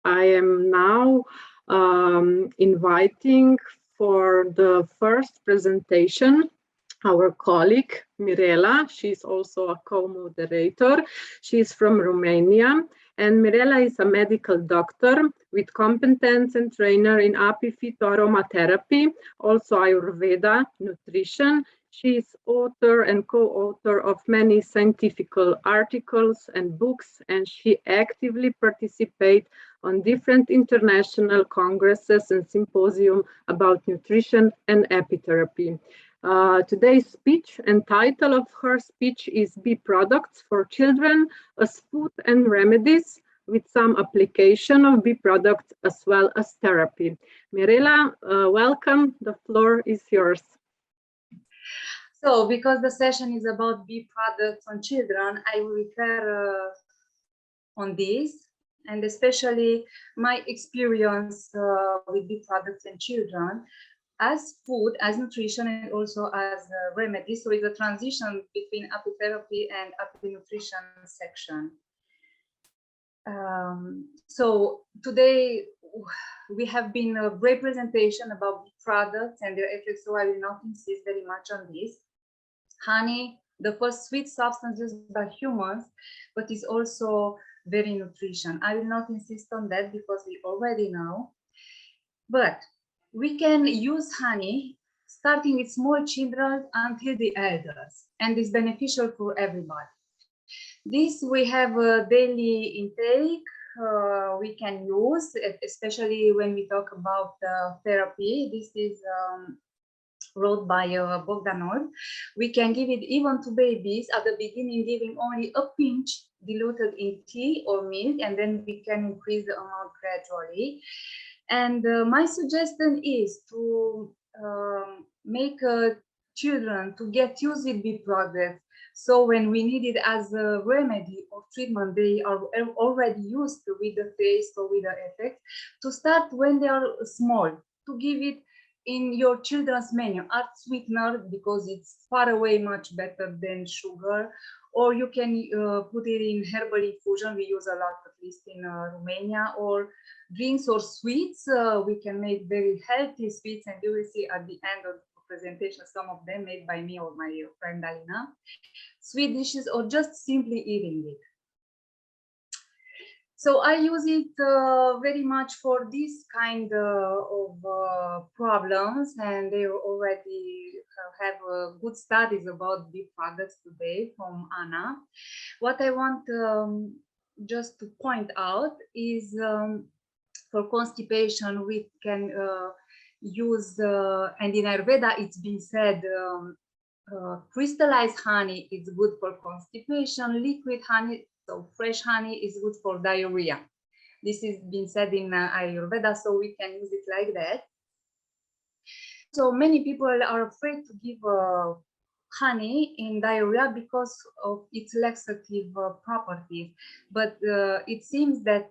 I am now inviting for the first presentation our colleague Mirela. She's also a co-moderator. She's from Romania, and Mirela is a medical doctor with competence and trainer in aromatherapy, also Ayurveda, nutrition. She is author and co-author of many scientific articles and books, and she actively participates on different international congresses and symposiums about nutrition and apitherapy. Today's speech and title of her speech is Bee Products for Children as Food and Remedies, with some application of bee products as well as therapy. Mirela, welcome. The floor is yours. So, because the session is about bee products on children, I will refer on this, and especially my experience with bee products and children as food, as nutrition, and also as remedies. So it's a transition between apitherapy and apinutrition section. So today we have been a great presentation about bee products and their effects, so I will not insist very much on this. Honey, the first sweet substance used by humans, but is also very nutrition. I will not insist on that because we already know. But we can use honey starting with small children until the elders, and it's beneficial for everybody. This we have a daily intake we can use, especially when we talk about therapy. This is wrote by Bogdanov. We can give it even to babies at the beginning, giving only a pinch diluted in tea or milk, and then we can increase the amount gradually. And my suggestion is to make children to get used with bee products. So when we need it as a remedy or treatment, they are already used to with the taste or with the effect. To start when they are small, to give it in your children's menu, add sweetener because it's far away much better than sugar, or you can put it in herbal infusion. We use a lot, at least in Romania, or drinks or sweets. We can make very healthy sweets, and you will see at the end of the presentation some of them made by me or my friend Alina. Sweet dishes or just simply eating it. So I use it very much for this kind of problems, and they already have good studies about bee products today from Anna. What I want just to point out is for constipation we can use, and in Ayurveda it's been said, crystallized honey is good for constipation, liquid honey, so fresh honey, is good for diarrhea. This has been said in Ayurveda, so we can use it like that. So many people are afraid to give honey in diarrhea because of its laxative properties. But it seems that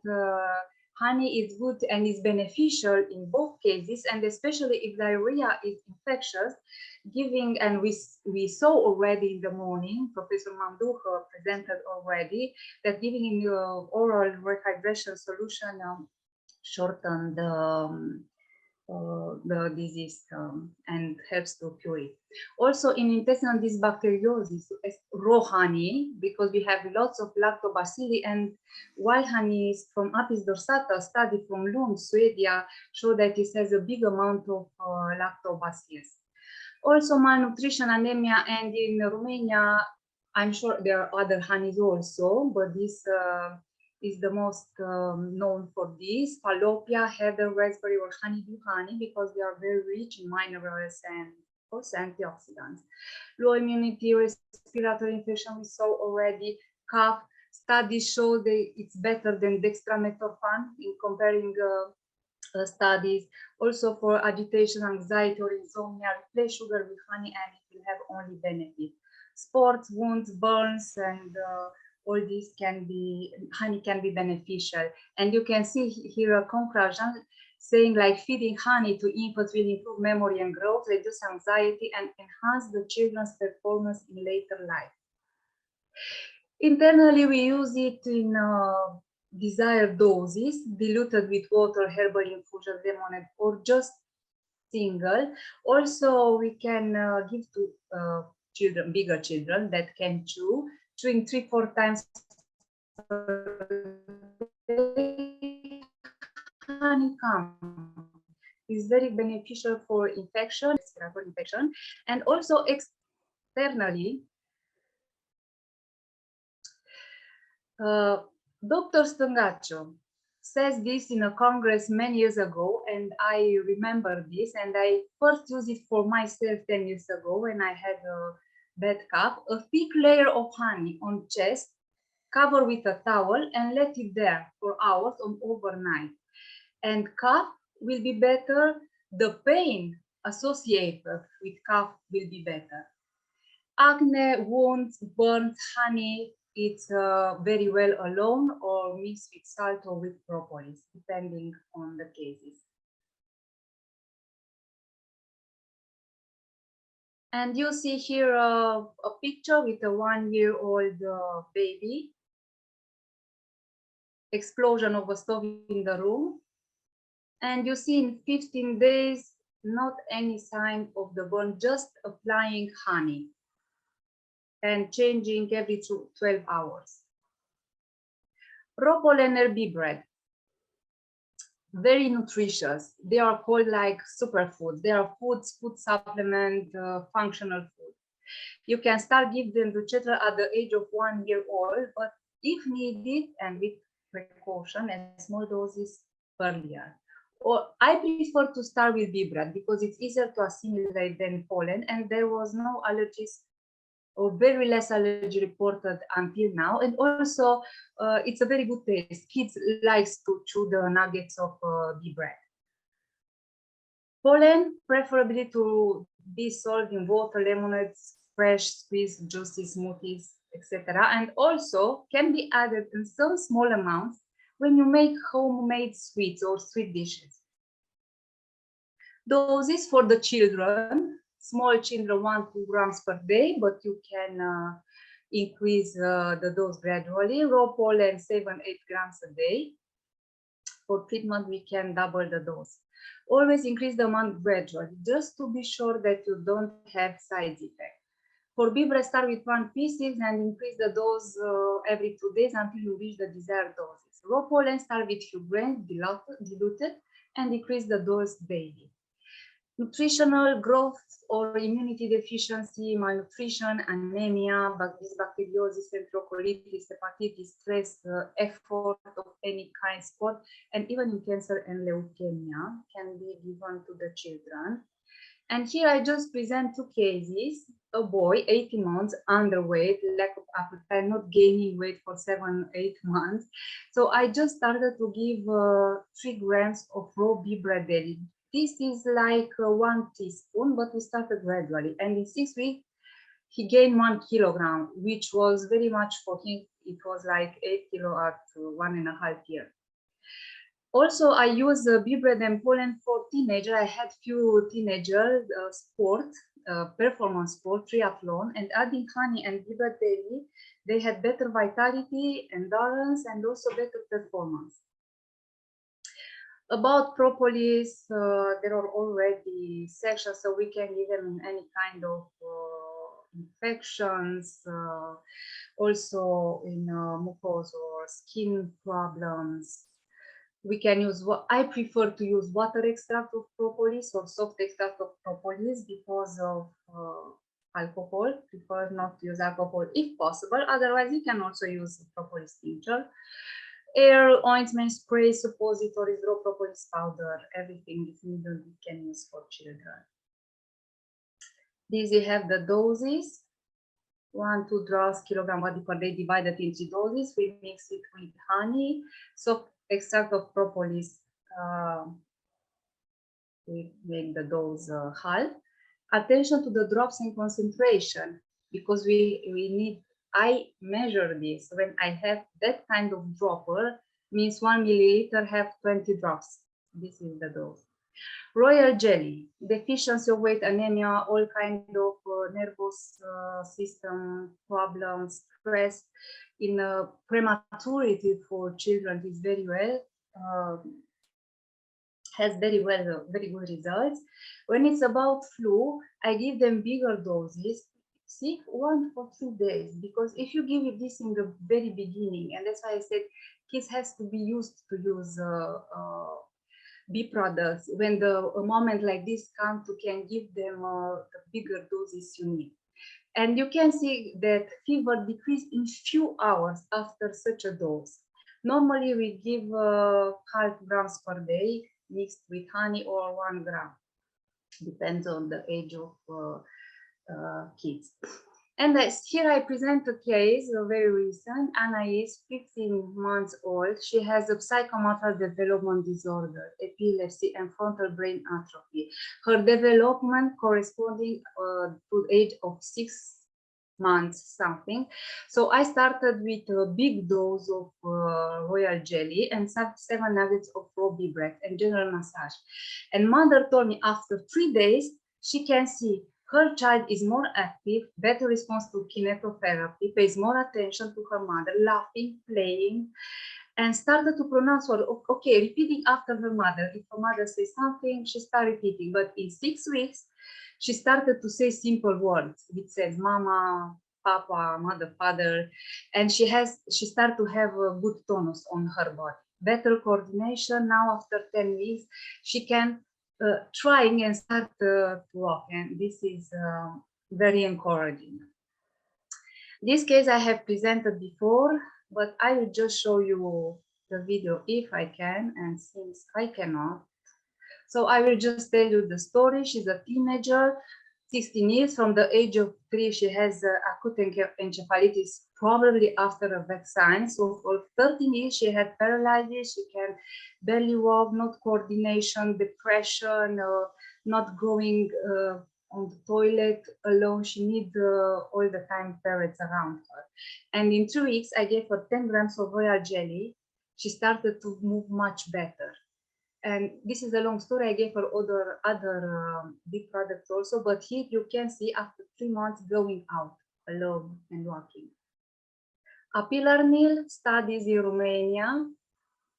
honey is good and is beneficial in both cases, and especially if diarrhea is infectious, giving, and we saw already in the morning, Professor Mamduh presented already, that giving in the oral rehydration solution shorten the disease and helps to cure it. Also in intestinal dysbacteriosis, raw honey, because we have lots of lactobacilli, and wild honey from Apis dorsata, study from Lund, Sweden, show that it has a big amount of lactobacillus. Also malnutrition, anemia, and in Romania, I'm sure there are other honeys also, but this is the most known for this: fallopian, heather, raspberry, or honeydew honey, because they are very rich in minerals and also antioxidants. Low immunity, respiratory infection, we saw already. Cough, studies show that it's better than dextromethorphan in comparing studies. Also for agitation, anxiety, or insomnia, replace sugar with honey and it will have only benefit. Sports, wounds, burns, and all this can be, honey can be beneficial. And you can see here a conclusion saying like feeding honey to infants will improve memory and growth, reduce anxiety, and enhance the children's performance in later life. Internally, we use it in desired doses, diluted with water, herbal infusion, lemonade, or just single. Also, we can give to children, bigger children that can chew, chewing 3-4 times per day. Honeycomb is very beneficial for infection, respiratory infection, and also externally. Dr. Stângaciu says this in a congress many years ago, and I remember this, and I first used it for myself 10 years ago when I had a bad cough. A thick layer of honey on chest, cover with a towel and let it there for hours or overnight. And cough will be better. The pain associated with cough will be better. Acne, wounds, burns, honey, it's very well alone or mixed with salt or with propolis, depending on the cases. And you see here a picture with a 1-year-old baby. Explosion of a stove in the room. And you see in 15 days, not any sign of the burn, just applying honey and changing every 12 hours. Raw pollen bee bread, very nutritious. They are called like superfoods. They are foods, food supplement, functional food. You can start give them to children at the age of 1 year old, but if needed and with precaution and small doses earlier. Or I prefer to start with bee bread because it's easier to assimilate than pollen, and there was no allergies or very less allergy reported until now. And also it's a very good taste. Kids likes to chew the nuggets of bee bread. Pollen, preferably to be sold in water, lemonades, fresh squeezed juices, smoothies, etc. And also can be added in some small amounts when you make homemade sweets or sweet dishes. Doses for the children, small children 1-2 grams per day, but you can increase the dose gradually. Raw pollen 7-8 grams a day. For treatment, we can double the dose. Always increase the amount gradually, just to be sure that you don't have side effects. For bee bread, start with 1 pieces and increase the dose every 2 days until you reach the desired doses. Raw pollen, start with few grams diluted and decrease the dose daily. Nutritional growth or immunity deficiency, malnutrition, anemia, dysbacteriosis, enterocolitis, hepatitis, stress, effort of any kind, sport, and even in cancer and leukemia can be given to the children. And here I just present 2 cases. A boy, 18 months, underweight, lack of appetite, not gaining weight for 7-8 months. So I just started to give 3 grams of raw bee bread daily. This is like 1 teaspoon, but we started gradually. And in 6 weeks, he gained 1 kilogram, which was very much for him. It was like 8 kilo at 1.5 years. Also, I use bee bread and pollen for teenagers. I had few teenagers, performance sport, triathlon, and adding honey and bee bread daily, they had better vitality, endurance, and also better performance. About propolis, there are already sections, so we can give them in any kind of infections, also in mucous or skin problems. We can use what I prefer to use water extract of propolis or soft extract of propolis because of alcohol. Prefer not to use alcohol if possible. Otherwise, you can also use propolis tincture. Air, ointment, spray, suppositories, raw propolis powder, everything is needed we can use for children. These you have the doses. 1-2 drops kilogram body per day divided into doses. We mix it with honey. Soft extract of propolis, we make the dose half. Attention to the drops and concentration, because we need, I measure this when I have that kind of dropper, means 1 milliliter have 20 drops. This is the dose. Royal jelly, deficiency of weight, anemia, all kind of nervous system problems, stress. in prematurity for children is very well, has very good results. When it's about flu, I give them bigger doses, 1 for 2 days, because if you give it this in the very beginning, and that's why I said kids has to be used to use bee products. When a moment like this comes, you can give them the bigger doses you need. And you can see that fever decreased in few hours after such a dose. Normally we give half grams per day mixed with honey, or 1 gram. Depends on the age of kids. And here I present a case, very recent. Anna is 15 months old. She has a psychomotor development disorder, epilepsy, and frontal brain atrophy. Her development corresponding to the age of 6 months something. So I started with a big dose of royal jelly and 7 nuggets of raw bee bread and general massage. And mother told me after 3 days, she can see her child is more active, better response to kinetotherapy, pays more attention to her mother, laughing, playing, and started to pronounce word, okay, repeating after her mother. If her mother says something, she started repeating. But in 6 weeks, she started to say simple words, which says mama, papa, mother, father, and she started to have a good tonus on her body. Better coordination. Now after 10 weeks, she can trying and start to walk, and this is very encouraging. This case I have presented before, but I will just show you the video if I can, and since I cannot, so I will just tell you the story. She's a teenager, 16 years. From the age of 3, she has acute encephalitis, probably after a vaccine. So for 13 years, she had paralysis. She can barely walk, not coordination, depression, not going on the toilet alone. She needs all the time parents around her. And in 2 weeks, I gave her 10 grams of royal jelly. She started to move much better. And this is a long story. I gave her other big products also, but here you can see after 3 months going out alone and walking. A pillar meal studies in Romania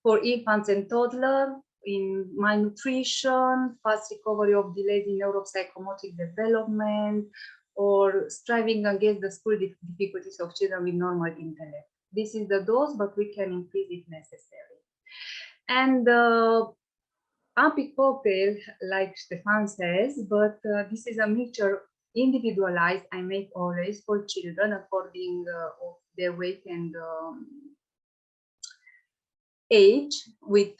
for infants and toddlers in malnutrition, fast recovery of delays in neuropsychomotor development, or striving against the school difficulties of children with normal intellect. This is the dose, but we can increase if necessary. And API cocktail, like Stefan says, but this is a mixture individualized. I make always for children according of their weight and age, with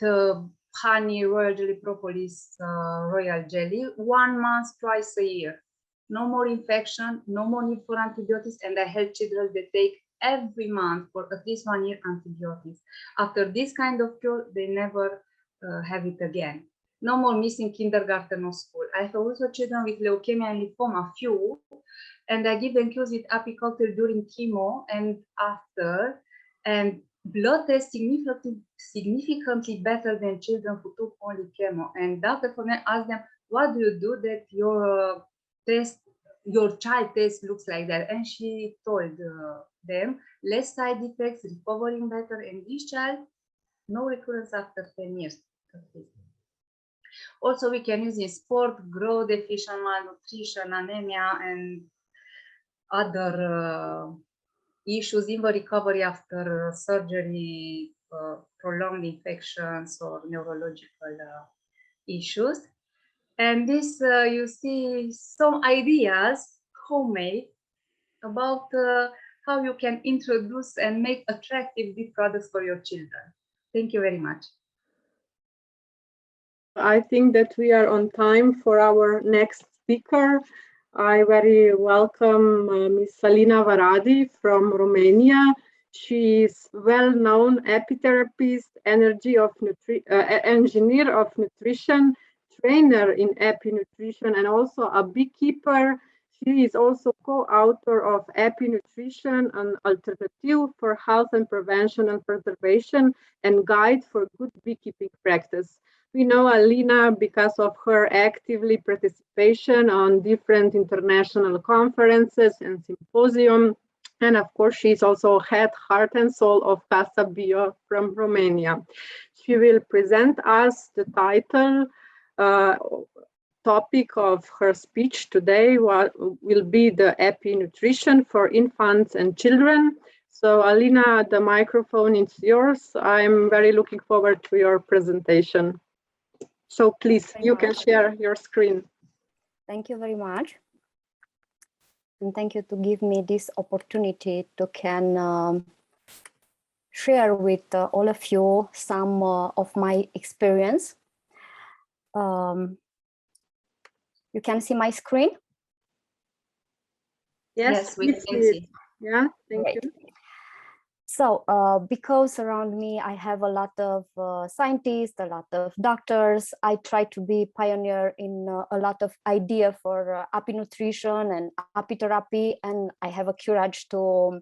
honey, royal jelly, propolis, royal jelly, 1 month, twice a year. No more infection, no more need for antibiotics, and I help children that take every month for at least 1 year antibiotics. After this kind of cure, they never have it again. No more missing kindergarten or school. I have also children with leukemia and lymphoma, few, and I give them cures with API cocktail during chemo and after, and blood test significantly better than children who took only chemo. And Dr. Pollen asked them, what do you do that your child test looks like that? And she told them, less side effects, recovering better, and this child, no recurrence after 10 years. Also, we can use in sport, growth, deficient malnutrition, anemia, and other issues in the recovery after surgery, prolonged infections, or neurological issues. And this, you see some ideas, homemade, about how you can introduce and make attractive bee products for your children. Thank you very much. I think that we are on time for our next speaker. I very welcome Miss Alina Varadi from Romania. She is well-known epitherapist, engineer of nutrition, trainer in epi nutrition, and also a beekeeper. She is also co-author of Epi Nutrition, an alternative for health and prevention and preservation, and guide for good beekeeping practice. We know Alina because of her actively participation on different international conferences and symposiums. And of course, she's also head, heart and soul of Casa Bio from Romania. She will present us the title topic of her speech today will be the happy nutrition for infants and children. So Alina, the microphone is yours. I'm very looking forward to your presentation. So please, you can share your screen. Thank you very much. And thank you to give me this opportunity to can share with all of you some of my experience. You can see my screen? Yes, we can see. Yeah, thank you. So, because around me, I have a lot of scientists, a lot of doctors. I try to be pioneer in a lot of idea for happy nutrition and happy therapy. And I have a courage to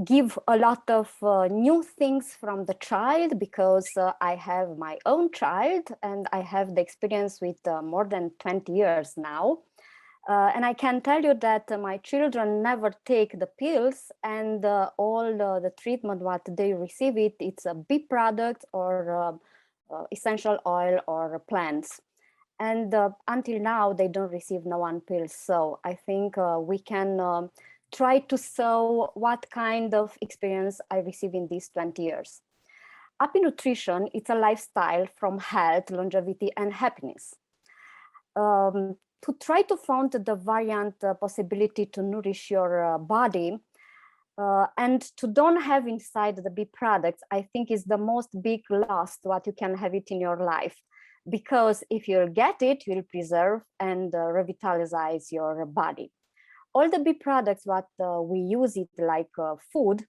give a lot of new things from the child, because I have my own child and I have the experience with more than 20 years now. And I can tell you that my children never take the pills, and all the treatment what they receive it's a bee product or essential oil or plants. And until now, they don't receive no one pills. So I think we can try to show what kind of experience I receive in these 20 years. Happy nutrition, it's a lifestyle from health, longevity, and happiness. To try to find the variant possibility to nourish your body and to don't have inside the bee products, I think is the most big loss what you can have it in your life. Because if you get it, you'll preserve and revitalize your body. All the bee products what we use it like food,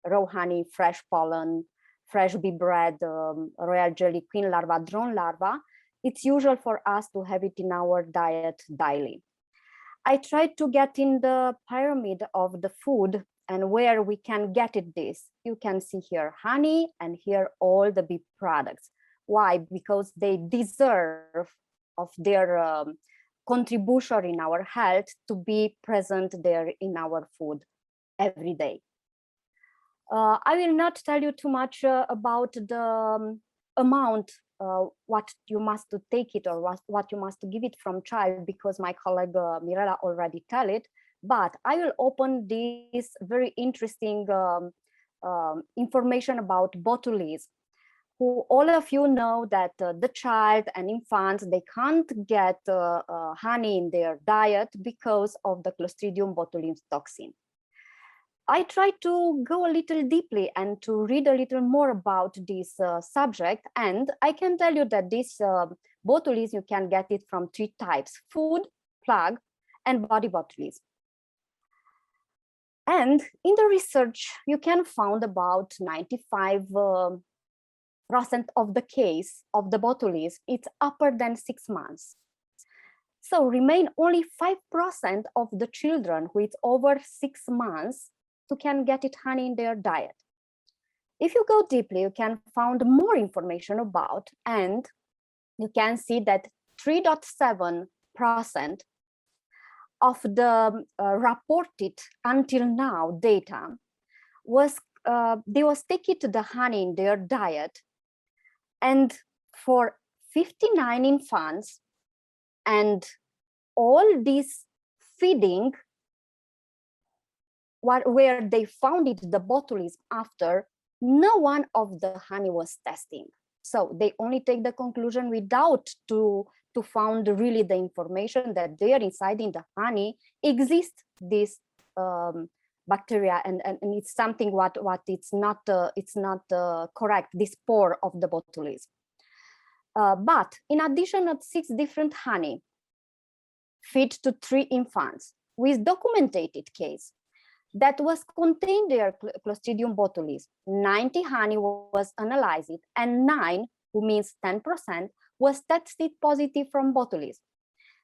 raw honey, fresh pollen, fresh bee bread, royal jelly, queen larva, drone larva, it's usual for us to have it in our diet daily. I tried to get in the pyramid of the food and where we can get it this. You can see here honey and here all the bee products. Why? Because they deserve of their contribution in our health to be present there in our food every day. I will not tell you too much about the amount what you must to take it or what you must to give it from child, because my colleague Mirela already tell it, but I will open this very interesting information about botulism, who all of you know that the child and infants, they can't get honey in their diet because of the Clostridium botulism toxin. I tried to go a little deeply and to read a little more about this subject, and I can tell you that this botulism, you can get it from 3 types: food, plug, and body botulism. And in the research, you can find about 95% of the case of the botulism, it's upper than 6 months. So remain only 5% of the children who it's over 6 months who can get it honey in their diet. If you go deeply, you can find more information about, and you can see that 3.7% of the reported until now data was they was taking to the honey in their diet, and for 59 infants and all this feeding where they found it the botulism after, no one of the honey was testing. So they only take the conclusion without to found really the information that there inside in the honey exists this bacteria, and it's something what it's not correct, this spore of the botulism. But in addition of 6 different honey fed to 3 infants with documented case that was contained their Clostridium botulism, 90 honey was analyzed and 9, who means 10%, was tested positive from botulism.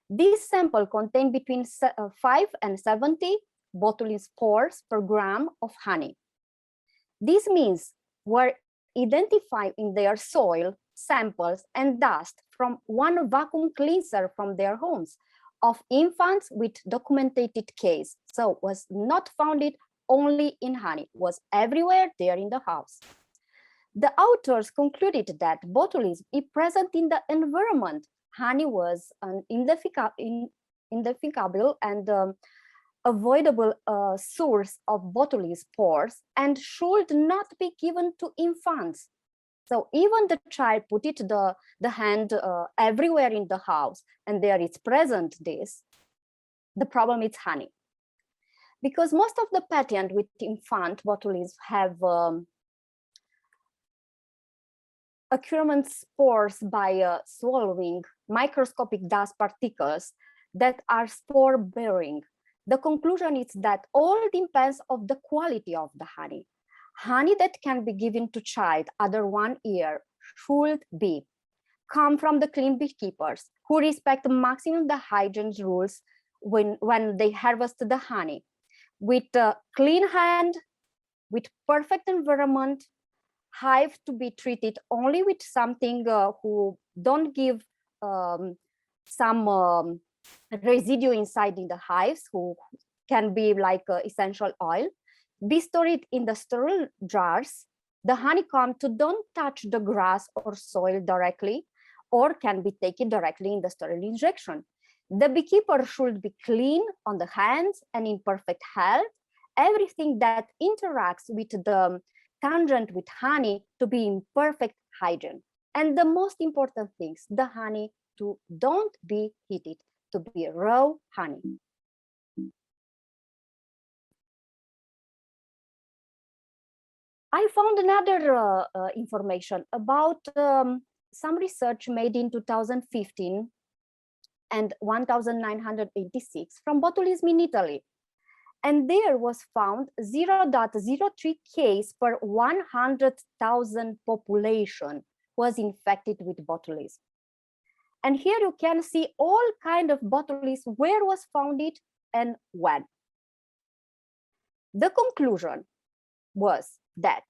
This sample contained between 5 and 70 botulism spores per gram of honey. This means were identified in their soil samples and dust from one vacuum cleanser from their homes. of infants with documented case. So was not found only in honey, was everywhere there in the house. The authors concluded that botulism is present in the environment. Honey was an indefinable and avoidable source of botulism spores and should not be given to infants. So even the child put the hand everywhere in the house and there is present this, the problem is honey. Because most of the patients with infant botulism have occurrence spores by swallowing microscopic dust particles that are spore bearing. The conclusion is that all depends on the quality of the honey. Honey that can be given to child under 1 year should come from the clean beekeepers who respect maximum the hygiene rules when they harvest the honey, with clean hand, with perfect environment. Hive to be treated only with something who don't give some residue inside in the hives, who can be like essential oil. Be stored in the sterile jars. The honeycomb don't touch the grass or soil directly, or can be taken directly in the sterile injection. The beekeeper should be clean on the hands and in perfect health. Everything that interacts with the tangent with honey to be in perfect hygiene. And the most important things, the honey don't be heated, to be raw honey. I found another information about some research made in 2015 and 1986 from botulism in Italy. And there was found 0.03 case per 100,000 population was infected with botulism. And here you can see all kind of botulism, where was found it and when. The conclusion was that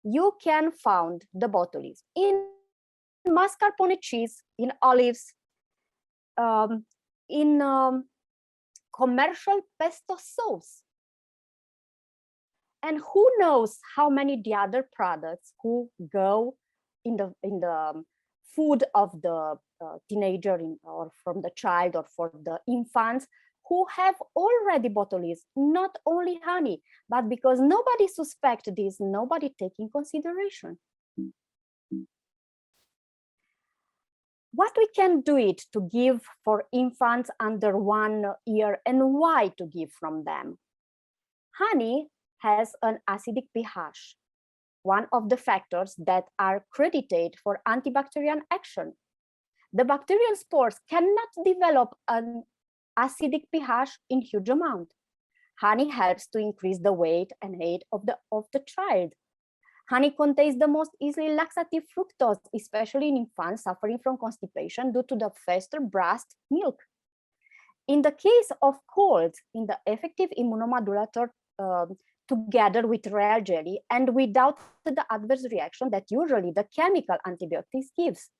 you can find the botulism in mascarpone cheese, in olives, in commercial pesto sauce. And who knows how many the other products who go in the food of the teenager or from the child or for the infants who have already botulism, not only honey, but because nobody suspect this, nobody take in consideration. What we can do it to give for infants under 1 year and why to give from them? Honey has an acidic pH, one of the factors that are credited for antibacterial action. The bacterial spores cannot develop an acidic pH in huge amount. Honey helps to increase the weight and height of the child. Honey contains the most easily laxative fructose, especially in infants suffering from constipation due to the faster breast milk. In the case of colds, in the effective immunomodulator together with real jelly and without the adverse reaction that usually the chemical antibiotics gives.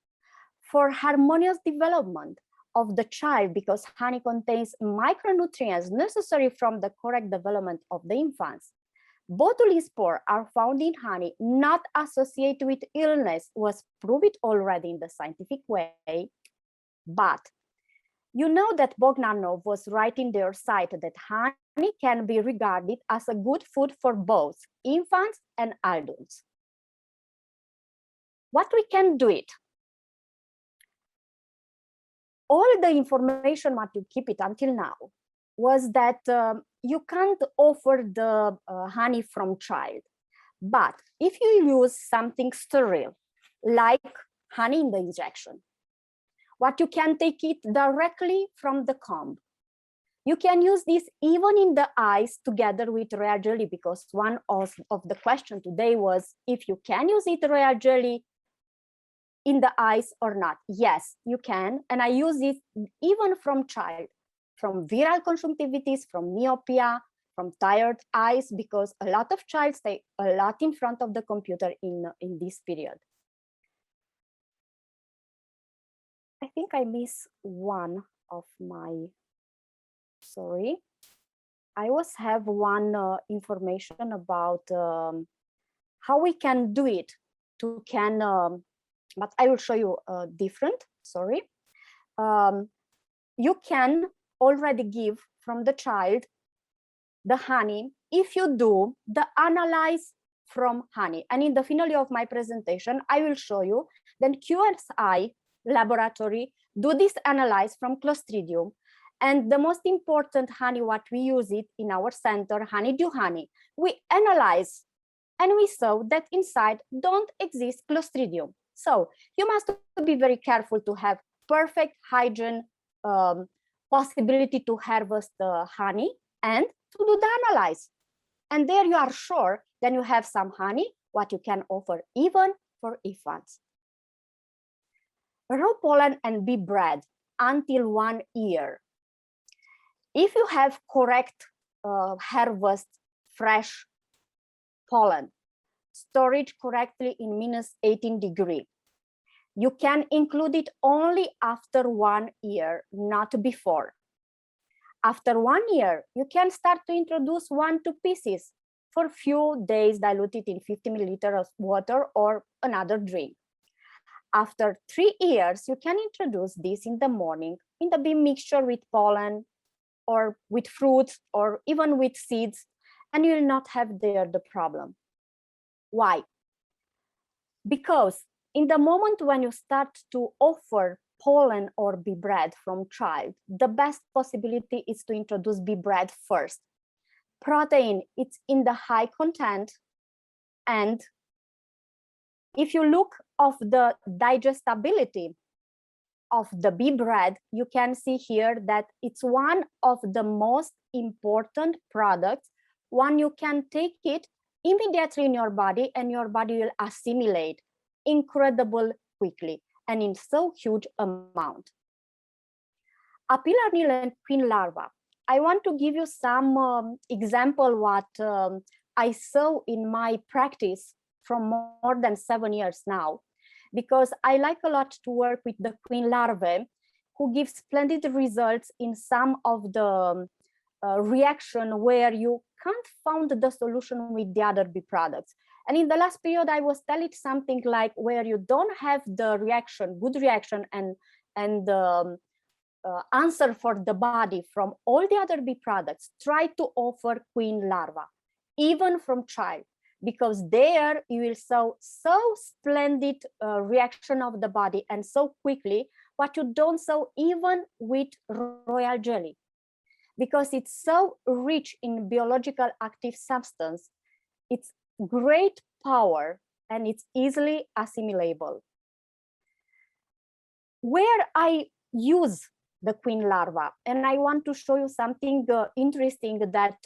For harmonious development of the child, because honey contains micronutrients necessary from the correct development of the infants. Botulism spores are found in honey, not associated with illness, was proved already in the scientific way. But you know that Bogdanov was writing their site that honey can be regarded as a good food for both infants and adults. What we can do it? All the information what you keep it until now was that you can't offer the honey from child. But if you use something sterile, like honey in the injection, what you can take it directly from the comb. You can use this even in the eyes together with real jelly, because one of the question today was if you can use it real jelly in the eyes or not. Yes, you can. And I use it even from child, from viral conjunctivitis, from myopia, from tired eyes, because a lot of child stay a lot in front of the computer in this period. I think I miss one of my, sorry. I was have one information about how we can do it to can, but I will show you different, sorry. You can already give from the child the honey if you do the analyze from honey. And in the finale of my presentation, I will show you then QSI laboratory do this analyze from Clostridium. And the most important honey, what we use it in our center, honeydew honey, we analyze and we saw that inside don't exist Clostridium. So you must be very careful to have perfect hygiene, possibility to harvest the honey and to do the analyze. And there you are sure, then you have some honey, what you can offer even for infants. Raw pollen and bee bread until 1 year. If you have correct harvest fresh pollen, storage correctly in -18 degrees, you can include it only after 1 year, not before. After 1 year, you can start to introduce 1-2 pieces for a few days, diluted in 50 milliliters of water or another drink. After 3 years, you can introduce this in the morning in the bee mixture with pollen or with fruits or even with seeds, and you will not have there the problem. Why? Because in the moment when you start to offer pollen or bee bread from child, the best possibility is to introduce bee bread first. Protein, it's in the high content, and if you look of the digestibility of the bee bread, you can see here that it's one of the most important products. One, you can take it immediately in your body and your body will assimilate incredible quickly and in so huge amount. Appealar nil and queen larva. I want to give you some example what I saw in my practice from more than 7 years now, because I like a lot to work with the queen larvae who give splendid results in some of the reaction where you can't find the solution with the other bee products. And in the last period, I was telling something like where you don't have the reaction, good reaction and answer for the body from all the other bee products, try to offer queen larva, even from child, because there you will see so splendid reaction of the body and so quickly, what you don't see even with royal jelly, because it's so rich in biological active substance. It's great power and it's easily assimilable. Where I use the queen larva, and I want to show you something interesting that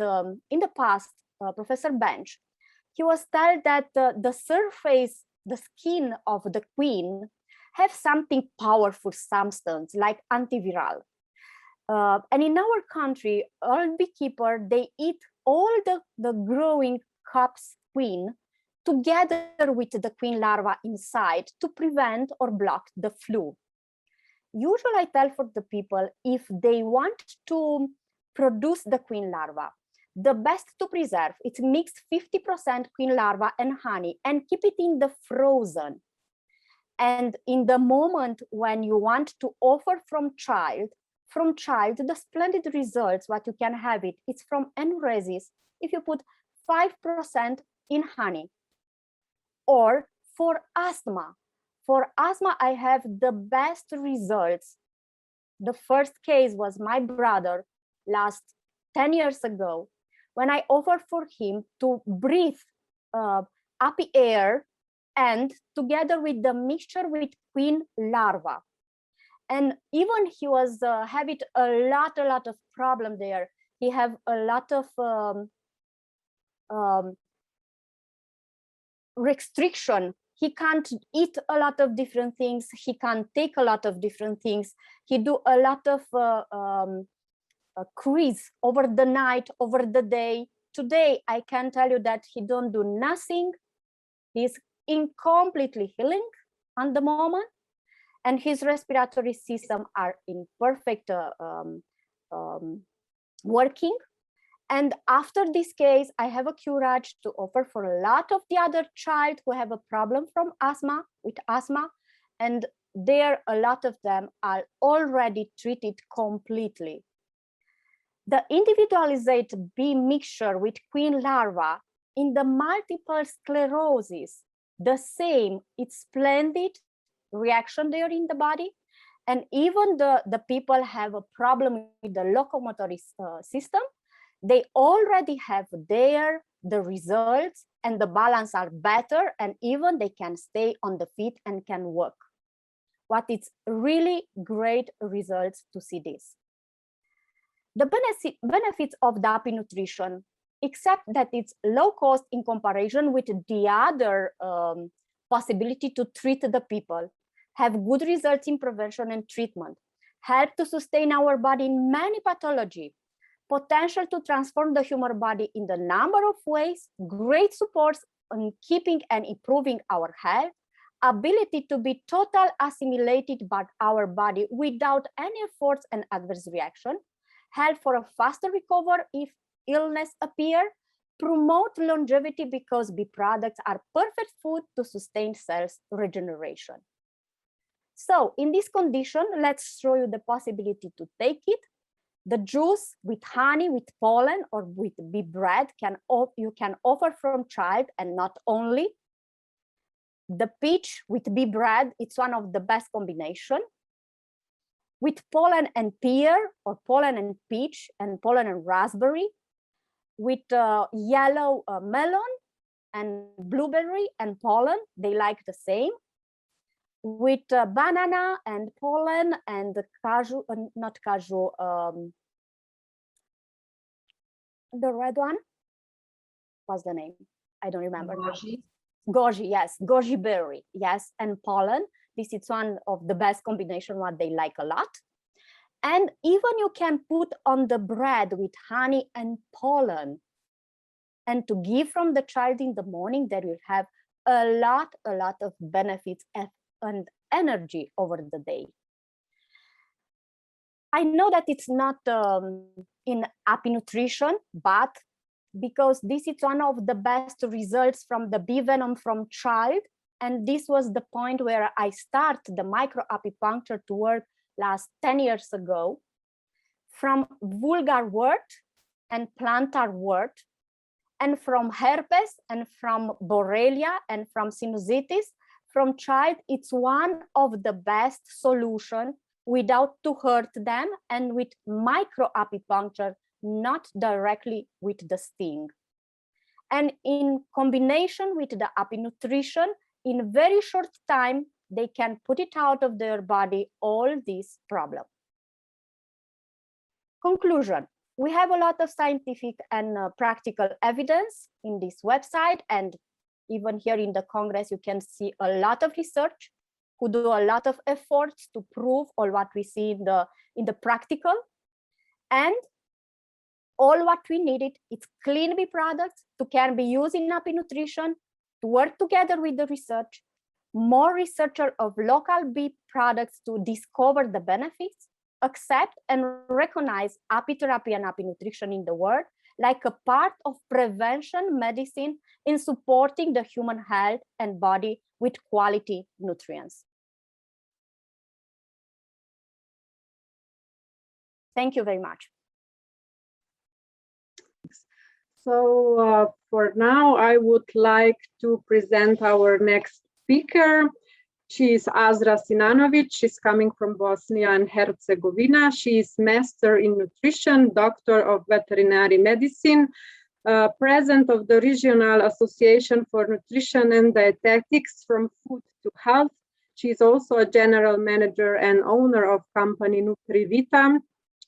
in the past, Professor Bench, he was told that the surface, the skin of the queen have something powerful substance like antiviral. And in our country, all beekeeper, they eat all the growing cups queen together with the queen larva inside to prevent or block the flu. Usually I tell for the people, if they want to produce the queen larva, the best to preserve, it's mixed 50% queen larva and honey and keep it in the frozen. And in the moment when you want to offer from child, the splendid results, what you can have it's from enresis, if you put 5% in honey. Or for asthma, I have the best results. The first case was my brother last 10 years ago, when I offered for him to breathe happy air and together with the mixture with queen larva. And even he was having a lot of problem there. He have a lot of restriction. He can't eat a lot of different things. He can't take a lot of different things. He do a lot of cruise over the night, over the day. Today, I can tell you that he don't do nothing. He's incompletely healing on the moment. and his respiratory system are in perfect working. And after this case, I have a courage to offer for a lot of the other child who have a problem from asthma, with asthma, and there a lot of them are already treated completely. The individualized B mixture with queen larva in the multiple sclerosis, the same, it's splendid reaction there in the body. And even the people have a problem with the locomotor system, they already have there the results, and the balance are better, and even they can stay on the feet and can work. What it's really great results to see this. The benefits of the API nutrition, except that it's low cost in comparison with the other possibility to treat the people, have good results in prevention and treatment, help to sustain our body in many pathology, potential to transform the human body in the number of ways, great supports on keeping and improving our health, ability to be total assimilated by our body without any efforts and adverse reaction, help for a faster recovery if illness appear, promote longevity because B products are perfect food to sustain cells regeneration. So in this condition, let's show you the possibility to take it. The juice with honey, with pollen, or with bee bread you can offer from child, and not only. The peach with bee bread, it's one of the best combination. With pollen and pear, or pollen and peach, and pollen and raspberry. With yellow melon and blueberry and pollen, they like the same. With banana and pollen and cashew, not cashew, the red one, what's the name? I don't remember. Goji. Goji, yes, goji berry, yes, and pollen. This is one of the best combination what they like a lot. And even you can put on the bread with honey and pollen, and to give from the child in the morning, that will have a lot of benefits and energy over the day. I know that it's not in API nutrition, but because this is one of the best results from the bee venom from child, and this was the point where I started the micro apipuncture to work last 10 years ago, from vulgar wort and plantar wort, and from herpes and from Borrelia and from sinusitis, from child, it's one of the best solution without to hurt them, and with micro apipuncture, not directly with the sting. And in combination with the API nutrition, in very short time, they can put it out of their body, all these problems. Conclusion. We have a lot of scientific and practical evidence in this website, and even here in the Congress, you can see a lot of research who do a lot of efforts to prove all what we see in the practical. And all what we needed is clean bee products to can be used in API nutrition, to work together with the research, more researcher of local bee products to discover the benefits, accept and recognize apitherapy and API nutrition in the world like a part of prevention medicine in supporting the human health and body with quality nutrients. Thank you very much. So for now, I would like to present our next speaker. She is Azra Sinanovic. She's coming from Bosnia and Herzegovina. She is Master in Nutrition, Doctor of Veterinary Medicine, President of the Regional Association for Nutrition and Dietetics from Food to Health. She is also a General Manager and owner of company NutriVita,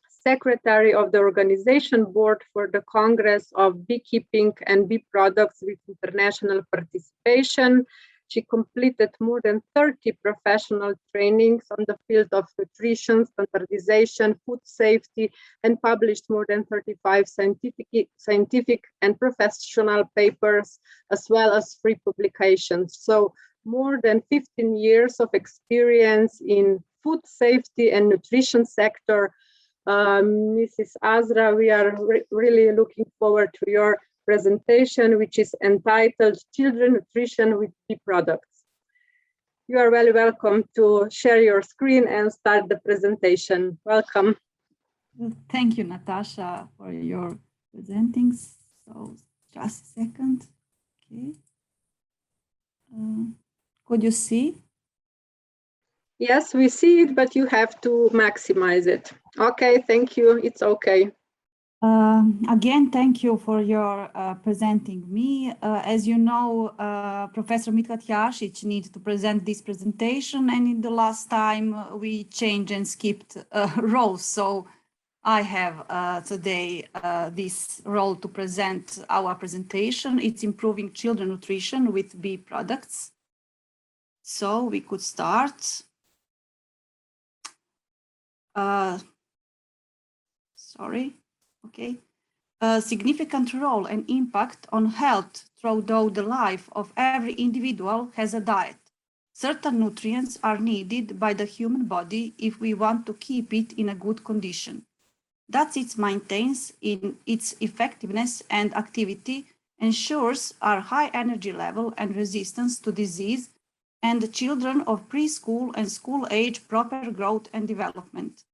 Secretary of the Organization Board for the Congress of Beekeeping and Bee Products with International Participation. She completed more than 30 professional trainings on the field of nutrition, standardization, food safety, and published more than 35 scientific and professional papers, as well as free publications. So more than 15 years of experience in food safety and nutrition sector. Mrs. Azra, we are really looking forward to your presentation, which is entitled Children Nutrition with Bee Products. You are very welcome to share your screen and start the presentation. Welcome. Thank you, Nataša, for your presenting. So just a second. Okay. Could you see? Yes, we see it, but you have to maximize it. Okay, thank you. It's okay. Again, thank you for your presenting me. As you know, Professor Midhat Jasic needs to present this presentation, and in the last time we changed and skipped roles. So I have today this role to present our presentation. It's improving children nutrition with bee products. So we could start. Sorry. Okay. A significant role and impact on health throughout the life of every individual has a diet. Certain nutrients are needed by the human body if we want to keep it in a good condition. That it maintains in its effectiveness and activity, ensures our high energy level and resistance to disease, and the children of preschool and school age proper growth and development.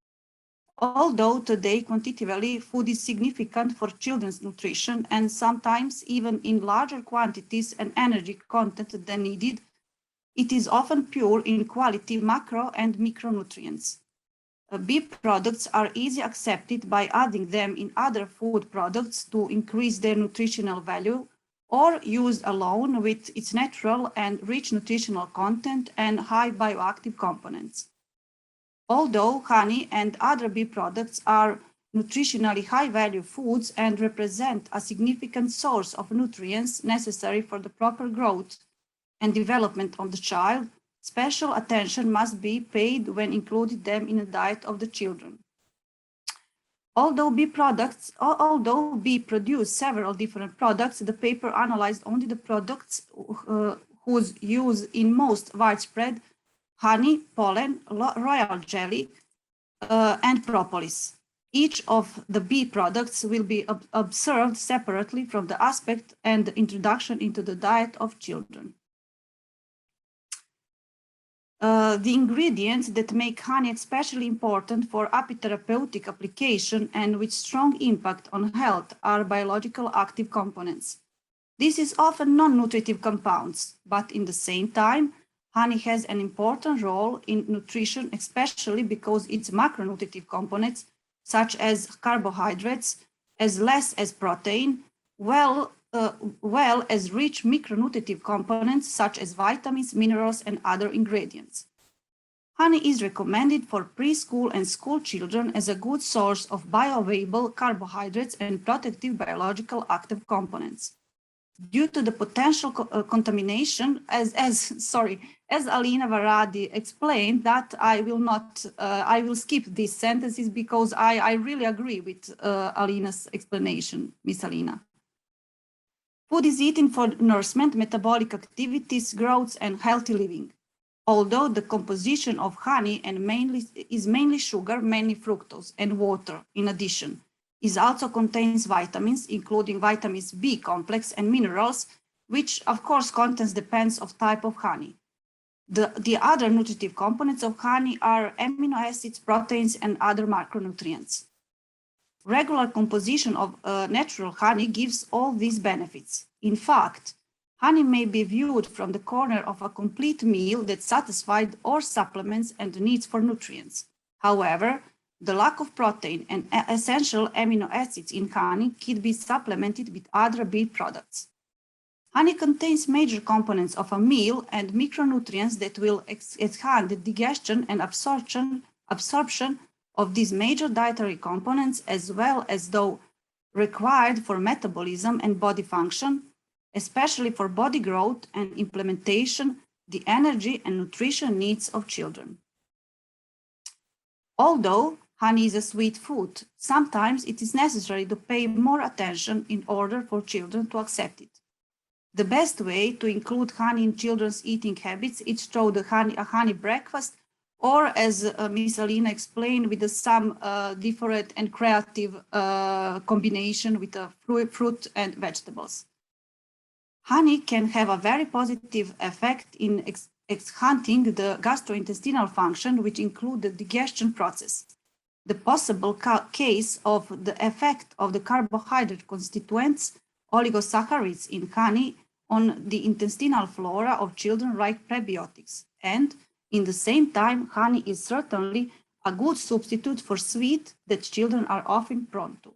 Although today quantitatively food is significant for children's nutrition and sometimes even in larger quantities and energy content than needed, it is often pure in quality macro and micronutrients. Bee products are easily accepted by adding them in other food products to increase their nutritional value, or used alone with its natural and rich nutritional content and high bioactive components. Although honey and other bee products are nutritionally high-value foods and represent a significant source of nutrients necessary for the proper growth and development of the child, special attention must be paid when including them in the diet of the children. Although bee produce several different products, the paper analyzed only the products whose use in most widespread honey, pollen, royal jelly, and propolis. Each of the bee products will be observed separately from the aspect and the introduction into the diet of children. The ingredients that make honey especially important for apitherapeutic application and with strong impact on health are biological active components. This is often non-nutritive compounds, but in the same time, honey has an important role in nutrition, especially because its macronutritive components, such as carbohydrates, as less as protein, well as rich micronutritive components, such as vitamins, minerals, and other ingredients. Honey is recommended for preschool and school children as a good source of bioavailable carbohydrates and protective biological active components. Due to the potential contamination, as Alina Varadi explained, that I will skip these sentences because I really agree with Alina's explanation, Miss Alina. Food is eaten for nourishment, metabolic activities, growth, and healthy living. Although the composition of honey is mainly sugar, mainly fructose, and water in addition, it also contains vitamins, including vitamins B complex and minerals, which of course content depends on type of honey. The other nutritive components of honey are amino acids, proteins, and other macronutrients. Regular composition of natural honey gives all these benefits. In fact, honey may be viewed from the corner of a complete meal that satisfies all supplements and needs for nutrients. However, the lack of protein and essential amino acids in honey can be supplemented with other bee products. Honey contains major components of a meal and micronutrients that will enhance the digestion and absorption of these major dietary components, as well as those required for metabolism and body function, especially for body growth and implementation, the energy and nutrition needs of children. Although honey is a sweet food, sometimes it is necessary to pay more attention in order for children to accept it. The best way to include honey in children's eating habits is through a honey breakfast, or as Miss Alina explained, with some different and creative combination with fruit and vegetables. Honey can have a very positive effect in enhancing the gastrointestinal function, which include the digestion process. The possible case of the effect of the carbohydrate constituents, oligosaccharides in honey, on the intestinal flora of children like prebiotics. And in the same time, honey is certainly a good substitute for sweet that children are often prone to.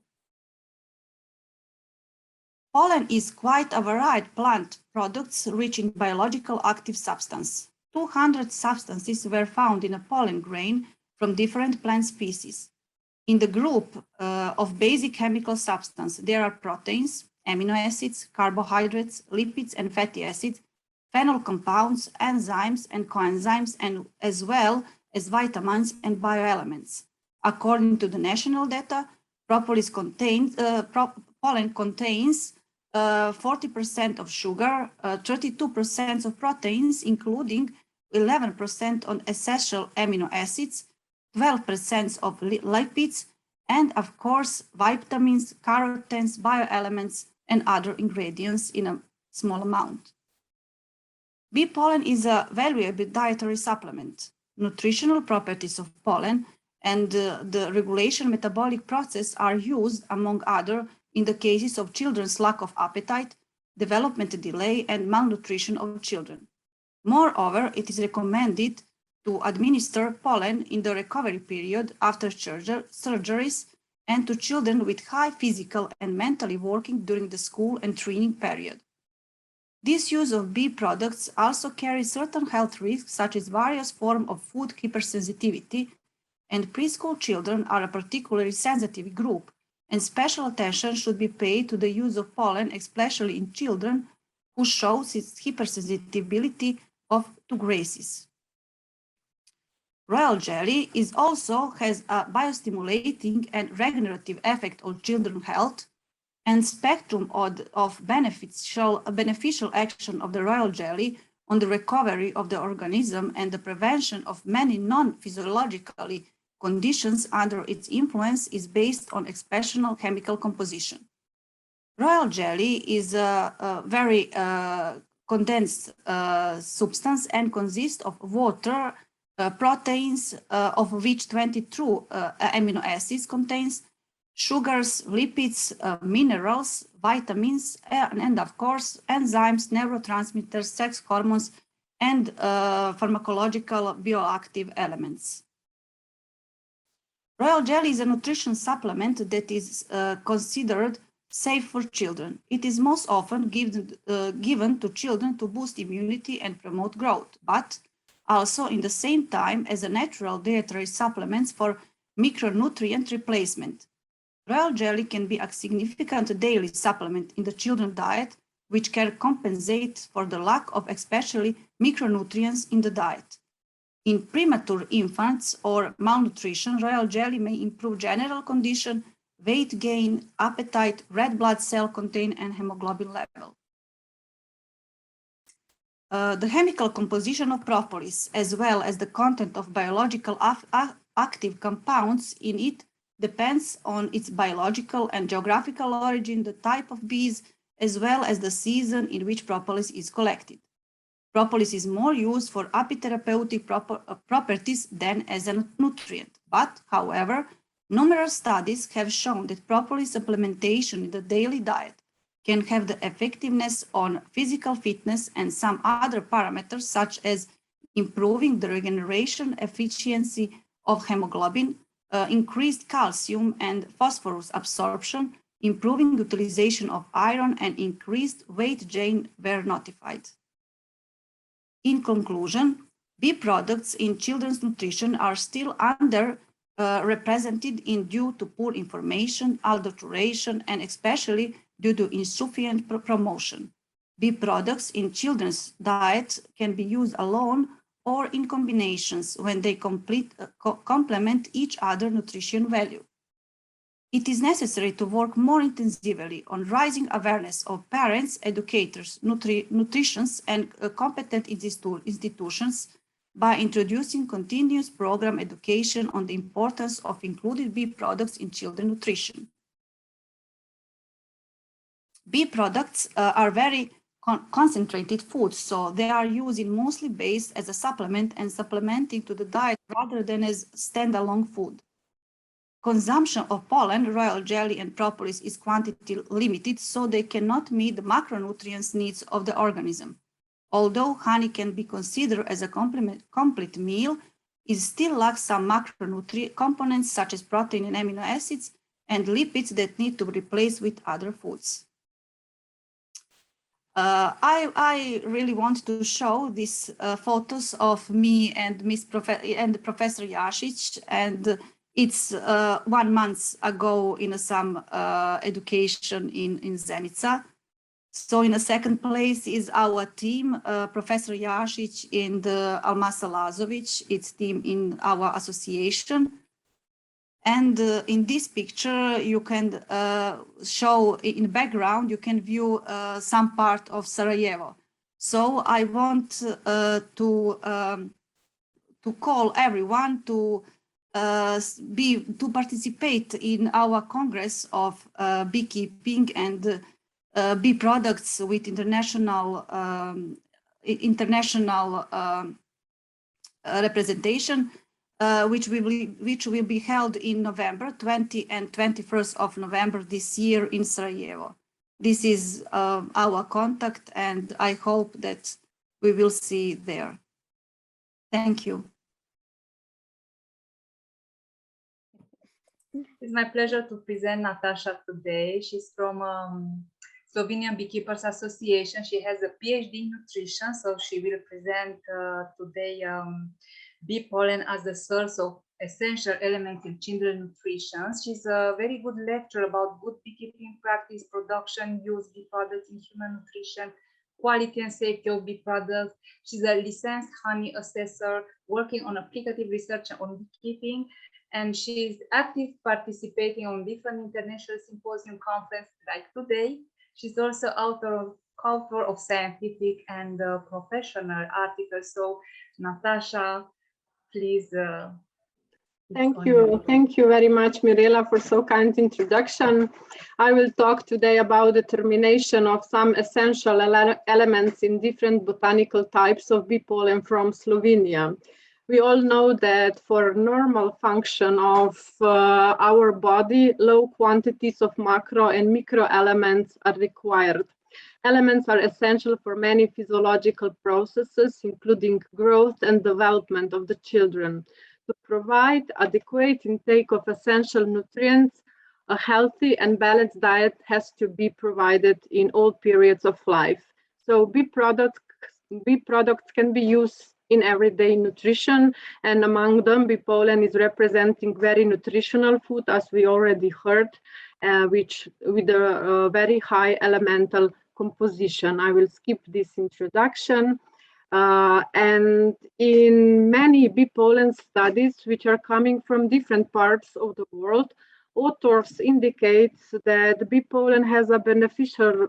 Pollen is quite a varied plant products rich in biological active substance. 200 substances were found in a pollen grain from different plant species. In the group of basic chemical substance, there are proteins, amino acids, carbohydrates, lipids, and fatty acids, phenol compounds, enzymes and coenzymes, and as well as vitamins and bioelements. According to the national data, pollen contains 40% of sugar, 32% of proteins, including 11% on essential amino acids, 12% of lipids, and of course, vitamins, carotenes, bioelements, and other ingredients in a small amount. Bee pollen is a valuable dietary supplement. Nutritional properties of pollen and the regulation metabolic process are used, among other, in the cases of children's lack of appetite, development delay, and malnutrition of children. Moreover, it is recommended to administer pollen in the recovery period after surgeries and to children with high physical and mentally working during the school and training period. This use of bee products also carries certain health risks, such as various forms of food hypersensitivity, and preschool children are a particularly sensitive group, and special attention should be paid to the use of pollen, especially in children who show its hypersensitivity to graces. Royal jelly also has a biostimulating and regenerative effect on children's health, and spectrum of benefits show a beneficial action of the royal jelly on the recovery of the organism and the prevention of many non-physiologically conditions under its influence is based on exceptional chemical composition. Royal jelly is a very condensed substance and consists of water, proteins, of which 22 amino acids contains, sugars, lipids, minerals, vitamins, and of course, enzymes, neurotransmitters, sex hormones, and pharmacological bioactive elements. Royal jelly is a nutrition supplement that is considered safe for children. It is most often given to children to boost immunity and promote growth, but also in the same time as a natural dietary supplement for micronutrient replacement. Royal jelly can be a significant daily supplement in the children's diet, which can compensate for the lack of especially micronutrients in the diet. In premature infants or malnutrition, royal jelly may improve general condition, weight gain, appetite, red blood cell content, and hemoglobin level. The chemical composition of propolis, as well as the content of biological active compounds in it, depends on its biological and geographical origin, the type of bees, as well as the season in which propolis is collected. Propolis is more used for apitherapeutic properties than as a nutrient. But, however, numerous studies have shown that propolis supplementation in the daily diet can have the effectiveness on physical fitness and some other parameters, such as improving the regeneration efficiency of hemoglobin, increased calcium and phosphorus absorption, improving utilization of iron, and increased weight gain were notified. In conclusion, bee products in children's nutrition are still underrepresented due to poor information, adulteration, and especially due to insufficient promotion. Bee products in children's diet can be used alone or in combinations when they complement each other nutrition value. It is necessary to work more intensively on raising awareness of parents, educators, nutritionists, and competent institutions by introducing continuous program education on the importance of included bee products in children nutrition. Bee products are very concentrated foods, so they are used in mostly based as a supplement and supplementing to the diet rather than as standalone food. Consumption of pollen, royal jelly, and propolis is quantity limited, so they cannot meet the macronutrients needs of the organism. Although honey can be considered as a complete meal, it still lacks some macronutrient components such as protein and amino acids and lipids that need to be replaced with other foods. I really want to show these photos of me and Professor Jasic, and it's 1 month ago in some education in Zenica. So in the second place is our team, Professor Jasic and Almasa Lazovic, its team in our association. And in this picture, you can show in the background, you can view some part of Sarajevo. So I want to call everyone to participate in our Congress of beekeeping and bee products with international representation, which will be held in November 20 and 21st of November this year in Sarajevo. This is our contact, and I hope that we will see there. Thank you. It's my pleasure to present Nataša today. She's from Slovenian Beekeepers Association. She has a PhD in nutrition, so she will present today bee pollen as a source of essential elements in children nutrition. She's a very good lecturer about good beekeeping practice, production, use bee products in human nutrition, quality and safety of bee products. She's a licensed honey assessor working on applicative research on beekeeping, and she's active participating on different international symposium conferences like today. She's also author of scientific and professional articles. So Nataša, please. Thank you very much, Mirela, for so kind introduction. I will talk today about the determination of some essential elements in different botanical types of bee pollen from Slovenia. We all know that for normal function of our body, low quantities of macro and micro elements are required. Elements are essential for many physiological processes, including growth and development of the children. To provide adequate intake of essential nutrients, a healthy and balanced diet has to be provided in all periods of life. So bee products can be used in everyday nutrition, and among them, bee pollen is representing very nutritional food, as we already heard, which with a very high elemental composition. I will skip this introduction. And in many bee pollen studies, which are coming from different parts of the world, authors indicate that bee pollen has a beneficial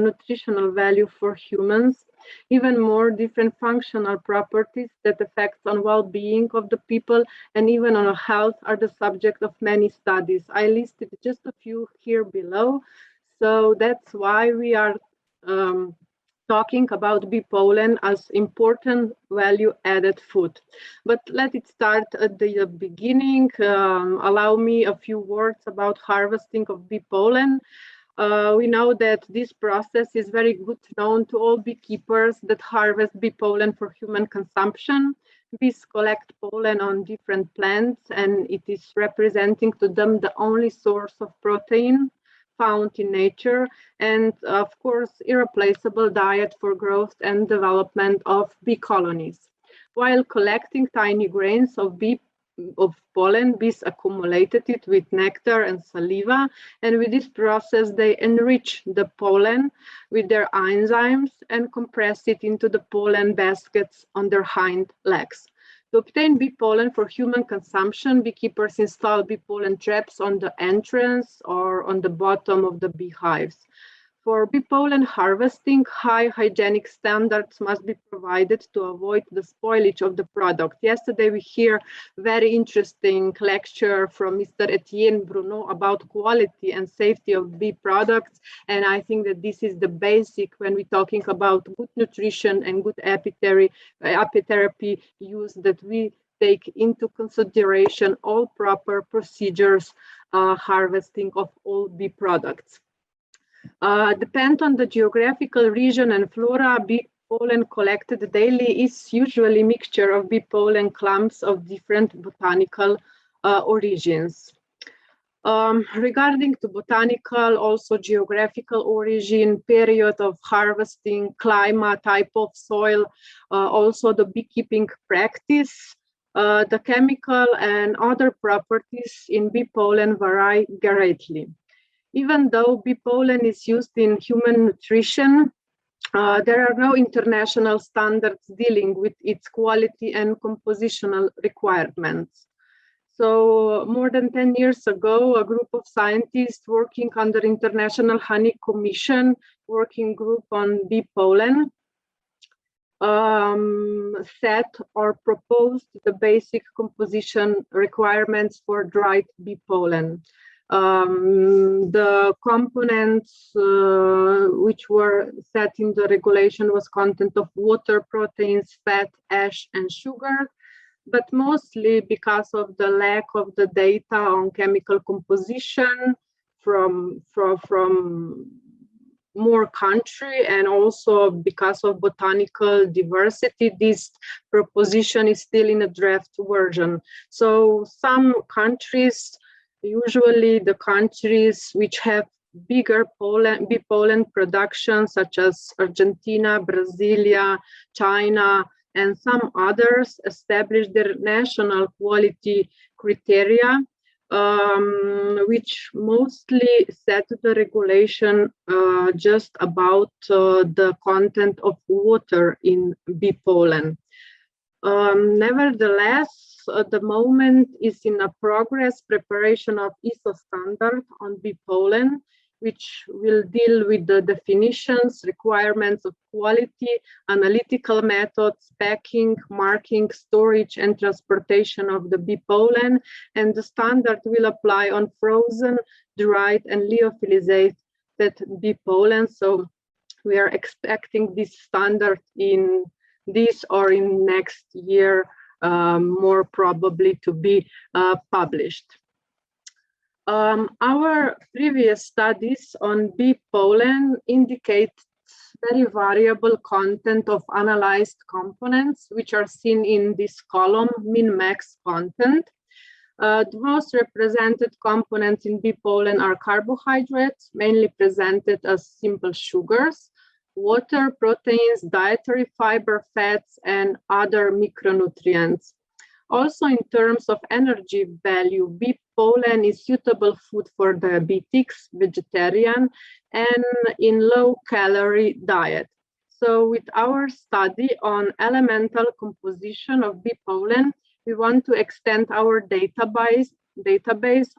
nutritional value for humans. Even more different functional properties that affect on well-being of the people and even on health are the subject of many studies. I listed just a few here below. So that's why we are talking about bee pollen as important value-added food. But let it start at the beginning. Allow me a few words about harvesting of bee pollen. We know that this process is very good known to all beekeepers that harvest bee pollen for human consumption. Bees collect pollen on different plants, and it is representing to them the only source of protein found in nature, and of course, irreplaceable diet for growth and development of bee colonies. While collecting tiny grains of pollen, bees accumulated it with nectar and saliva, and with this process they enrich the pollen with their enzymes and compress it into the pollen baskets on their hind legs. To obtain bee pollen for human consumption, beekeepers install bee pollen traps on the entrance or on the bottom of the beehives. For bee pollen harvesting, high hygienic standards must be provided to avoid the spoilage of the product. Yesterday we hear very interesting lecture from Mr. Etienne Bruno about quality and safety of bee products, and I think that this is the basic when we're talking about good nutrition and good apitherapy use, that we take into consideration all proper procedures harvesting of all bee products. Depend on the geographical region and flora, bee pollen collected daily is usually a mixture of bee pollen clumps of different botanical origins. Regarding to botanical, also geographical origin, period of harvesting, climate, type of soil, also the beekeeping practice, the chemical and other properties in bee pollen vary greatly. Even though bee pollen is used in human nutrition, there are no international standards dealing with its quality and compositional requirements. So more than 10 years ago, a group of scientists working under International Honey Commission working group on bee pollen set or proposed the basic composition requirements for dried bee pollen. The components which were set in the regulation was content of water, proteins, fat, ash, and sugar, but mostly because of the lack of the data on chemical composition from more country, and also because of botanical diversity, this proposition is still in a draft version. So some countries, usually the countries which have bigger bee pollen production, such as Argentina, Brasilia, China, and some others, establish their national quality criteria, which mostly set the regulation just about the content of water in bee pollen. Nevertheless, at the moment is in a progress preparation of ISO standard on bee pollen, which will deal with the definitions, requirements of quality, analytical methods, packing, marking, storage, and transportation of the bee pollen. And the standard will apply on frozen, dried, and lyophilizated bee pollen. So we are expecting this standard in this or in next year, more probably to be published. Our previous studies on bee pollen indicate very variable content of analyzed components, which are seen in this column, min-max content. The most represented components in bee pollen are carbohydrates, mainly presented as simple sugars, water, proteins, dietary fiber, fats, and other micronutrients. Also, in terms of energy value, bee pollen is suitable food for diabetics, vegetarian, and in low-calorie diet. So with our study on elemental composition of bee pollen, we want to extend our database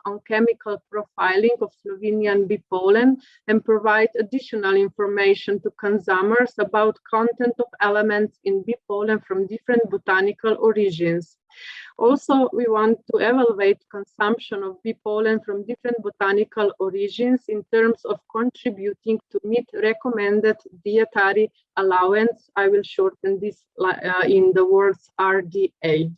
on chemical profiling of Slovenian bee pollen and provide additional information to consumers about content of elements in bee pollen from different botanical origins. Also, we want to evaluate consumption of bee pollen from different botanical origins in terms of contributing to meet recommended dietary allowance. I will shorten this in the words RDA.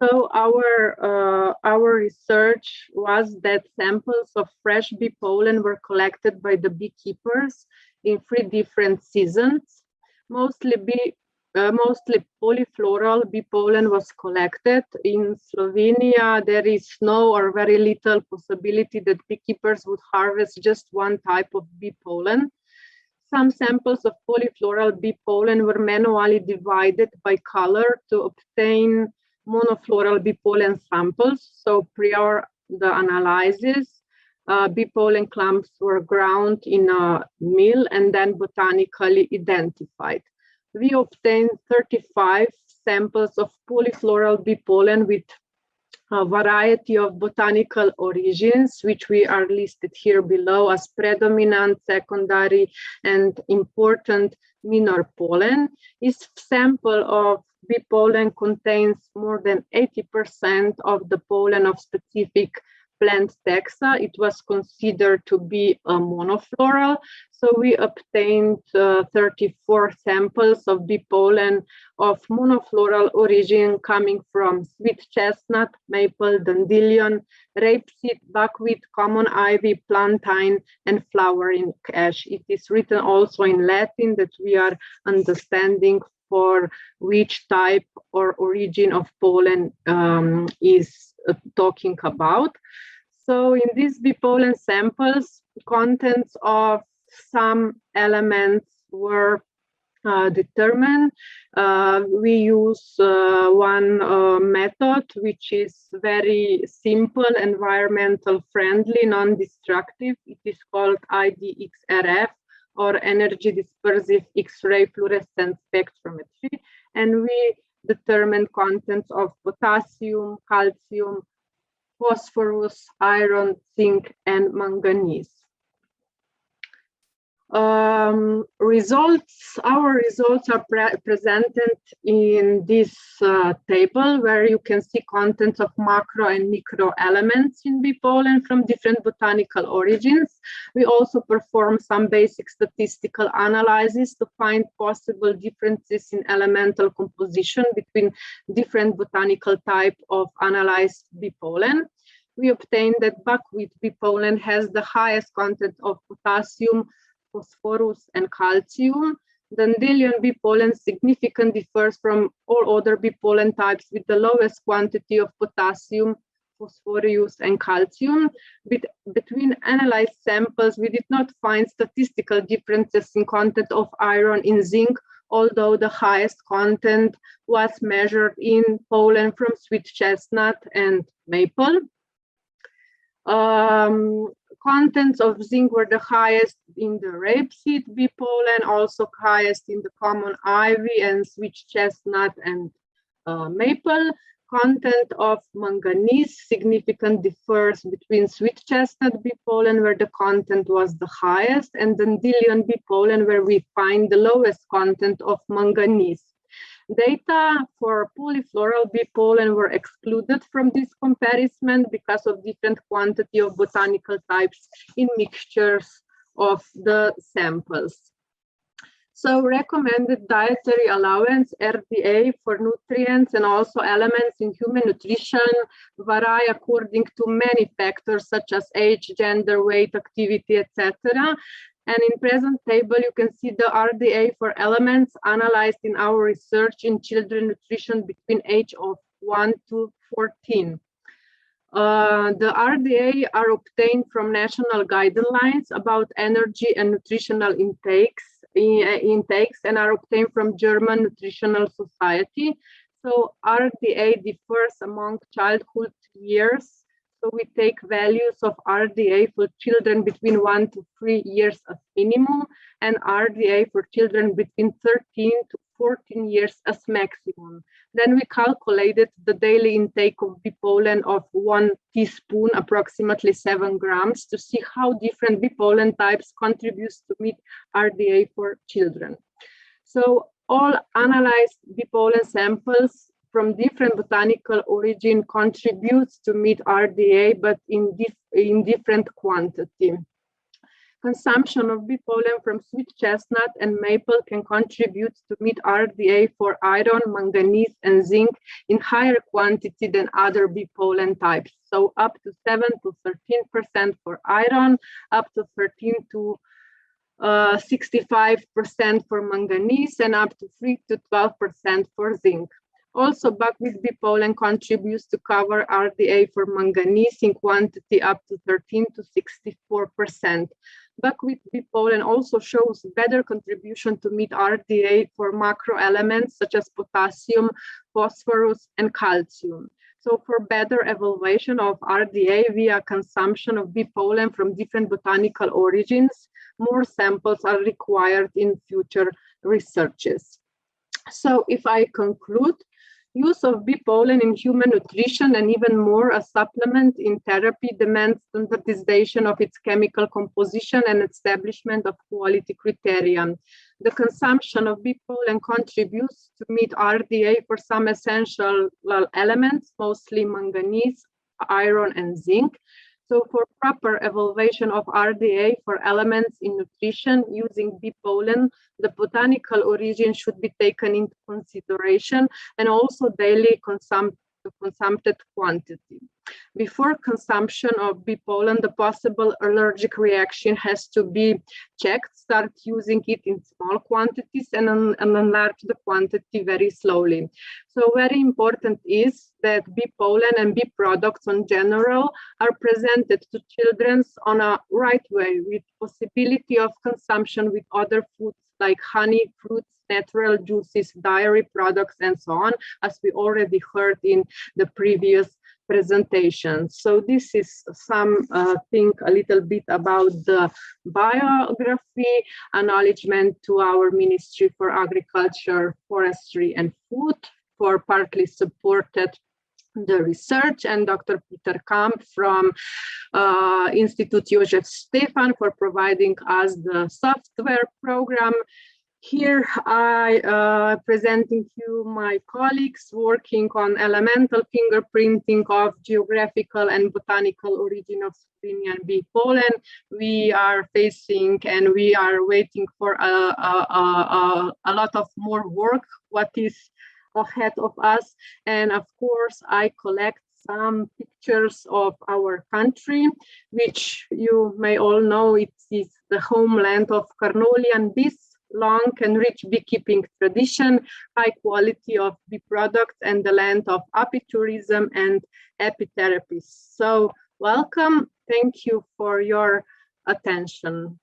So our research was that samples of fresh bee pollen were collected by the beekeepers in 3 different seasons. Mostly polyfloral bee pollen was collected. In Slovenia, there is no or very little possibility that beekeepers would harvest just one type of bee pollen. Some samples of polyfloral bee pollen were manually divided by color to obtain monofloral bee pollen samples. So prior the analysis, bee pollen clumps were ground in a mill and then botanically identified. We obtained 35 samples of polyfloral bee pollen with a variety of botanical origins, which we are listed here below as predominant, secondary, and important minor pollen. This sample of bee pollen contains more than 80% of the pollen of specific plant taxa. It was considered to be a monofloral, so we obtained 34 samples of bee pollen of monofloral origin coming from sweet chestnut, maple, dandelion, rapeseed, buckwheat, common ivy, plantain, and flowering ash. It is written also in Latin that we are understanding for which type or origin of pollen is talking about. So in these bee pollen samples, contents of some elements were determined. We use one method which is very simple, environmental friendly, non-destructive. It is called IDXRF, or energy dispersive X-ray fluorescence spectrometry, and we determine contents of potassium, calcium, phosphorus, iron, zinc, and manganese. Our results are presented in this table, where you can see contents of macro and micro elements in bee pollen from different botanical origins. We also perform some basic statistical analysis to find possible differences in elemental composition between different botanical types of analyzed bee pollen. We obtained that buckwheat bee pollen has the highest content of potassium, phosphorus, and calcium. Dandelion bee pollen significantly differs from all other bee pollen types with the lowest quantity of potassium, phosphorus, and calcium. Between analyzed samples, we did not find statistical differences in content of iron in zinc, although the highest content was measured in pollen from sweet chestnut and maple. Contents of zinc were the highest in the rapeseed bee pollen, also highest in the common ivy and sweet chestnut and maple. Content of manganese significantly differs between sweet chestnut bee pollen, where the content was the highest, and dandelion bee pollen, where we find the lowest content of manganese. Data for polyfloral bee pollen were excluded from this comparison because of different quantity of botanical types in mixtures of the samples. So recommended dietary allowance, RDA, for nutrients and also elements in human nutrition vary according to many factors such as age, gender, weight, activity, etc. And in present table, you can see the RDA for elements analyzed in our research in children nutrition between age of 1 to 14. The RDA are obtained from national guidelines about energy and nutritional intakes and are obtained from German Nutritional Society. So RDA differs among childhood years. So we take values of RDA for children between 1 to 3 years as minimum, and RDA for children between 13 to 14 years as maximum. Then we calculated the daily intake of bee pollen of 1 teaspoon, approximately 7 grams, to see how different bee pollen types contribute to meet RDA for children. So all analyzed bee pollen samples from different botanical origin contributes to meet RDA, but in different quantity. Consumption of bee pollen from sweet chestnut and maple can contribute to meet RDA for iron, manganese, and zinc in higher quantity than other bee pollen types. So up to 7 to 13% for iron, up to 13 to 65% for manganese, and up to 3 to 12% for zinc. Also, buckwheat bee pollen contributes to cover RDA for manganese in quantity up to 13 to 64%. Buckwheat bee pollen also shows better contribution to meet RDA for macro elements such as potassium, phosphorus, and calcium. So for better evaluation of RDA via consumption of bee pollen from different botanical origins, more samples are required in future researches. So if I conclude, Use of bee pollen in human nutrition and even more a supplement in therapy demands standardization of its chemical composition and establishment of quality criteria. The consumption of bee pollen contributes to meet RDA for some essential elements, mostly manganese, iron, and zinc. So for proper evaluation of RDA for elements in nutrition using bee pollen, the botanical origin should be taken into consideration and also daily consumpted quantity. Before consumption of bee pollen, the possible allergic reaction has to be checked. Start using it in small quantities and enlarge the quantity very slowly. So very important is that bee pollen and bee products in general are presented to children on a right way with possibility of consumption with other foods like honey, fruits, natural juices, dairy products, and so on, as we already heard in the previous presentation. So this is something a little bit about the biography, acknowledgement to our Ministry for Agriculture, Forestry and Food for partly supported the research, and Dr. Peter Kamp from Institute Josef Stefan for providing us the software program. Here I presenting you my colleagues working on elemental fingerprinting of geographical and botanical origin of Slovenian bee pollen. We are facing and we are waiting for a lot of more work, what is ahead of us. And of course, I collect some pictures of our country, which you may all know it is the homeland of Carnolian bees, long and rich beekeeping tradition, high quality of bee products, and the land of apitourism and apitherapies. So welcome, thank you for your attention.